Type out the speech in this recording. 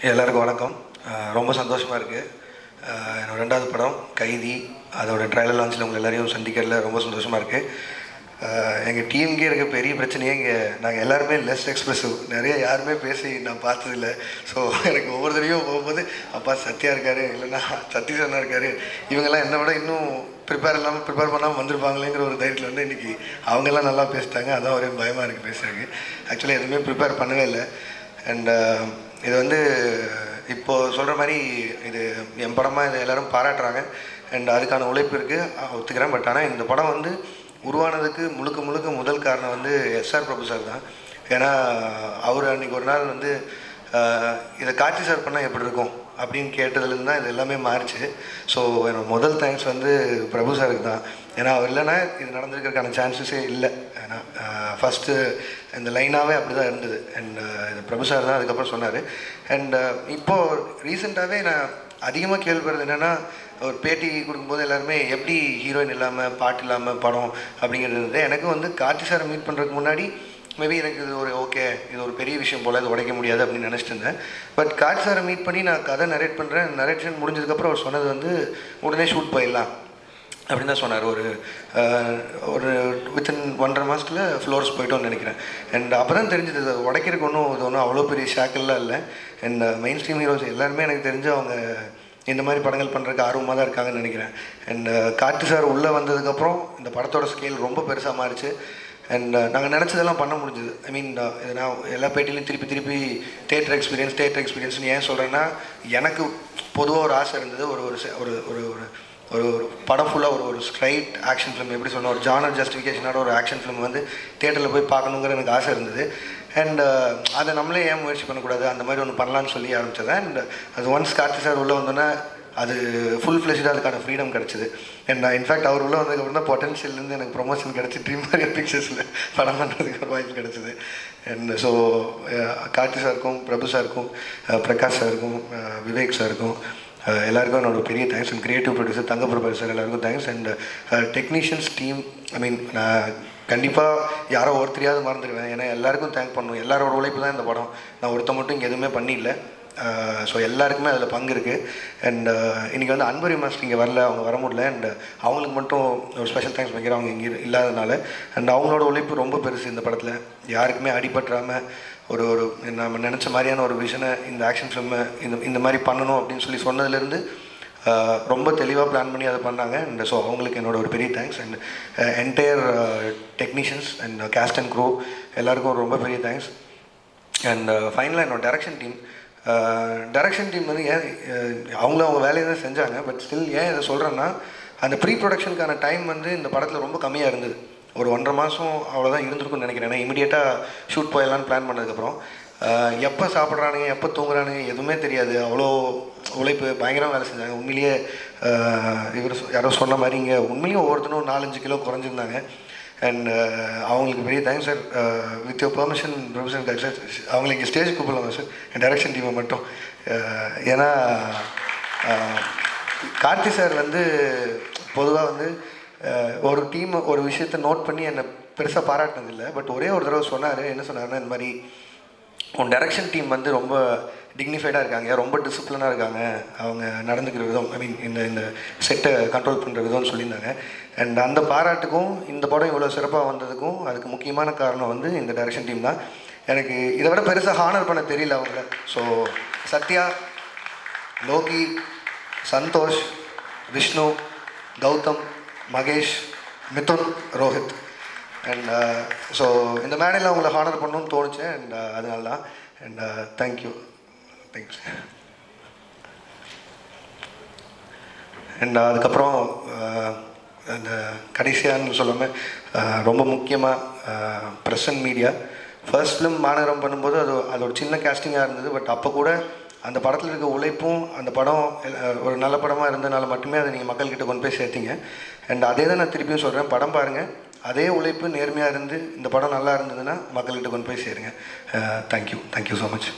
எல்லாருக்கும் வணக்கம். ரொம்ப சந்தோஷமாக இருக்குது. என்னோட 2வது படம் கைதி, அதோட ட்ரைலர் லான்ச்சில் உங்கள் எல்லாரையும் சந்திக்கிறதுல ரொம்ப சந்தோஷமாக இருக்குது. எங்கள் டீமுக்கே இருக்க பெரிய பிரச்சனையே இங்கே நாங்கள் எல்லாருமே லெஸ் எக்ஸ்ப்ரெசிவ். நிறைய யாருமே பேசி நான் பார்த்ததில்ல. ஸோ எனக்கு ஒவ்வொரு தடவையும் போகும்போது அப்பா சத்யா இருக்கார், இல்லைன்னா சதீஷ் அண்ணா இருக்கார், இவங்கெல்லாம் என்னை விட இன்னும் ப்ரிப்பேர் பண்ணாமல் வந்திருப்பாங்களேங்கிற ஒரு தைரியத்தில் வந்து இன்றைக்கி அவங்கெல்லாம் நல்லா பேசிட்டாங்க. அதான் ஒரே பயமாக இருக்குது பேசுகிறதுக்கு. ஆக்சுவலி எதுவுமே ப்ரிப்பேர் பண்ணவே இல்லை. அண்ட் இது வந்து இப்போது சொல்கிற மாதிரி இது என் படமாக இதை எல்லோரும் பாராட்டுறாங்க. அண்ட் அதுக்கான உழைப்பு இருக்குது, ஒத்துக்கிறேன். பட் ஆனால் இந்த படம் வந்து உருவானதுக்கு முழுக்க முதல் காரணம் வந்து எஸ்ஆர் பிரபு சார் தான். ஏன்னா அவர் அன்றைக்கி ஒரு நாள் வந்து இதை காட்சி சார் பண்ணால் எப்படி இருக்கும் அப்படின்னு கேட்டதுலேருந்து தான் இது எல்லாமே மாறிச்சு. ஸோ என்னோட முதல் தேங்க்ஸ் வந்து பிரபு சாருக்கு தான். ஏன்னா அவர் இல்லைன்னா இது நடந்திருக்கிறதுக்கான சான்சஸே இல்லை. ஏன்னா ஃபஸ்ட்டு இந்த லைனாகவே அப்படி தான் இருந்தது. அண்ட் இது பிரபு சார் தான் அதுக்கப்புறம் சொன்னார். அண்ட் இப்போது ரீசெண்டாகவே நான் அதிகமாக கேள்விப்படுறது என்னென்னா, ஒரு பேட்டி கொடுக்கும்போது எல்லாருமே எப்படி ஹீரோயின் இல்லாமல் பாட்டு இல்லாமல் படம் அப்படிங்கிறது. எனக்கு வந்து கார்த்தி சாரை மீட் பண்ணுறதுக்கு முன்னாடி மேபி எனக்கு இது ஒரு ஓகே, இது ஒரு பெரிய விஷயம் போல், இது உடைக்க முடியாது அப்படின்னு நினச்சிட்டு இருந்தேன். பட் கார்த்தி சாரை மீட் பண்ணி நான் கதை நரேட் பண்ணுறேன். நரேஷன் முடிஞ்சதுக்கப்புறம் அவர் சொன்னது வந்து உடனே ஷூட் போயிடலாம் அப்படின்னு தான் சொன்னார். ஒரு வித்தின் 1.5 மாதத்தில் ஃப்ளோர்ஸ் போய்ட்டோன்னு நினைக்கிறேன். அண்ட் அப்போ தான் தெரிஞ்சது இது உடைக்கிறதுக்கு ஒன்றும் அவ்வளோ பெரிய ஷாக்கெல்லாம் இல்லை. அண்ட் மெயின் ஸ்ட்ரீம் ஹீரோஸ் எல்லாருமே எனக்கு தெரிஞ்சு அவங்க இந்த மாதிரி படங்கள் பண்ணுறதுக்கு ஆர்வமாக தான் இருக்காங்கன்னு நினைக்கிறேன். அண்ட் கார்த்தி சார் உள்ளே வந்ததுக்கப்புறம் இந்த படத்தோட ஸ்கேல் ரொம்ப பெருசாக மாறிச்சு. அண்ட் நாங்கள் நினச்சதெல்லாம் பண்ண முடிஞ்சுது. ஐ மீன் இது நான் எல்லா பேட்டிலையும் திருப்பி தேட்டர் எக்ஸ்பீரியன்ஸ்னு ஏன் சொல்கிறேன்னா, எனக்கு பொதுவாக ஒரு ஆசை இருந்தது. ஒரு ஒரு ஒரு படம் ஃபுல்லாக ஒரு ஸ்ட்ரைட் ஆக்ஷன் ஃபிலிம், எப்படி சொன்னால் ஒரு ஜானர் ஜஸ்டிஃபிகேஷனோட ஒரு ஆக்ஷன் ஃபிலிம் வந்து தேட்டரில் போய் பார்க்கணுங்கிற எனக்கு ஆசை இருந்தது. அண்ட் அதை நம்மளே ஏன் முயற்சி பண்ணக்கூடாது, அந்த மாதிரி ஒன்று பண்ணலான்னு சொல்லி ஆரம்பித்தது. அண்ட் அது ஒன்ஸ் கார்த்தி சார் உள்ளே வந்தோன்னா அது ஃபுல் ஃப்ளெஷ்டாக அதுக்கான ஃப்ரீடம் கிடச்சிது. அண்ட் இன்ஃபேக்ட் அவர் உள்ளே வந்ததுக்கப்புறம் தான் பொட்டன்ஷியல்லேருந்து எனக்கு ப்ரொமோஷன் கிடச்சி ட்ரீம் மாதிரி பிக்சர்ஸில் படம் பண்ணுறதுக்கு ஒரு வாய்ப்பு கிடச்சிது. அண்ட் ஸோ கார்த்தி சாருக்கும், பிரபு சாருக்கும், பிரகாஷ் சாருக்கும், விவேக் சாருக்கும் எல்லாருக்கும் என்னோட பெரிய thanks. And creative producer Thangaprabhu sir எல்லாருக்கும் thanks. And technicians team, I mean நான் கண்டிப்பாக யாரோ ஒருத்தரையாவது மறந்துடுவேன். ஏன்னா எல்லாருக்கும் தேங்க் பண்ணணும். எல்லாரோட உழைப்பு தான் இந்த படம். நான் ஒருத்த மட்டும் இங்கே எதுவுமே பண்ணிடல. ஸோ எல்லாருக்குமே அதில் பங்கு இருக்குது. அண்ட் இன்றைக்கி வந்து அன்பரி மாஸ்டர் இங்கே வரல, அவங்க வர முடியல. அண்ட் அவங்களுக்கு மட்டும் ஒரு ஸ்பெஷல் தேங்க்ஸ் வைக்கிறேன், அவங்க இங்கே இல்லாதனால. அண்ட் அவங்களோட உழைப்பு ரொம்ப பெருசு இந்த படத்தில். யாருக்குமே அடிபட்டுறாமல் ஒரு நம்ம நினச்ச மாதிரியான ஒரு விஷனை இந்த ஆக்ஷன் ஃபிலிமை இந்த மாதிரி பண்ணணும் அப்படின்னு சொல்லி சொன்னதுலேருந்து ரொம்ப தெளிவாக பிளான் பண்ணி அதை பண்ணாங்க. அண்ட் ஸோ அவங்களுக்கு என்னோட ஒரு பெரிய thanks. And entire technicians and cast and crew எல்லாருக்கும் ரொம்ப பெரிய தேங்க்ஸ். அண்ட் ஃபைனலாக என்னோட டைரக்ஷன் டீம் வந்து ஏன் அவங்க வேலையை தான் செஞ்சாங்க. பட் ஸ்டில் ஏன் இதை சொல்கிறேன்னா, அந்த ப்ரீ ப்ரொடக்ஷனுக்கான டைம் வந்து இந்த படத்தில் ரொம்ப கம்மியாக இருந்தது. ஒரு 1.5 மாதம் அவ்வளோதான் இருந்திருக்குன்னு நினைக்கிறேன். ஏன்னா இமீடியட்டாக ஷூட் போயிடலான்னு பிளான் பண்ணதுக்கப்புறம் எப்போ சாப்பிட்றானுங்க எப்போ தூங்குறானுங்க எதுவுமே தெரியாது. அவ்வளோ உழைப்பு, பயங்கரமாக வேலை செஞ்சாங்க. உண்மையிலேயே இவர் யாரோ சொன்ன மாதிரி இங்கே உண்மையிலேயே ஒவ்வொருத்தரும் 4-5 கிலோ குறைஞ்சிருந்தாங்க. அண்ட் அவங்களுக்கு பெரிய thanks sir. With your permission profession sir, அவங்களை இங்கே ஸ்டேஜ் கூப்பிடலாமா சார், என் டைரக்ஷன் டீமை மட்டும். ஏன்னா கார்த்தி சார் வந்து பொதுவாக வந்து ஒரு டீம் ஒரு விஷயத்தை நோட் பண்ணி என்னை பெருசாக பாராட்டினதில்லை. பட் ஒரே ஒரு தடவை சொன்னார். என்ன சொன்னார்னா, இந்த மாதிரி உன் டைரக்ஷன் டீம் வந்து ரொம்ப டிக்னிஃபைடாக இருக்காங்க, ரொம்ப டிசிப்ளினாக இருக்காங்க, அவங்க நடந்துக்கிற விதம், ஐ மீன் இந்த செட்டை கண்ட்ரோல் பண்ணுற விதம்னு சொல்லியிருந்தாங்க. அண்ட் அந்த பாராட்டுக்கும் இந்த படம் இவ்வளோ சிறப்பாக வந்ததுக்கும் அதுக்கு முக்கியமான காரணம் வந்து இந்த டைரக்ஷன் டீம் தான். எனக்கு இதை விட பெருசாக ஹானர் பண்ண தெரியல அவங்கள. So Sathya, Loki, Santhosh, Vishnu, Gautham, Mahesh, Mithun, Rohit. And so இந்த மேடையில் அவங்கள ஹானர் பண்ணணும்னு தோணுச்சு. அண்ட் அதனால தான். And thank you. அண்ட் அதுக்கப்புறம் அந்த கடைசியான்னு சொல்லாமல் ரொம்ப முக்கியமாக press and media. First film மாநகரம் பண்ணும்போது அது ஒரு சின்ன கேஸ்டிங்காக இருந்தது. பட் அப்போ கூட அந்த படத்தில் இருக்க உழைப்பும் அந்த படம் ஒரு நல்ல படமாக இருந்ததுனால மட்டுமே அதை நீங்கள் மக்கள்கிட்ட கொண்டு போய் சேர்த்திங்க. அண்ட் அதே தான் நான் திருப்பியும் சொல்கிறேன், படம் பாருங்கள், அதே உழைப்பு நேர்மையாக இருந்து இந்த படம் நல்லா இருந்ததுன்னா மக்கள்கிட்ட கொண்டு போய் சேருங்க. Thank you so much.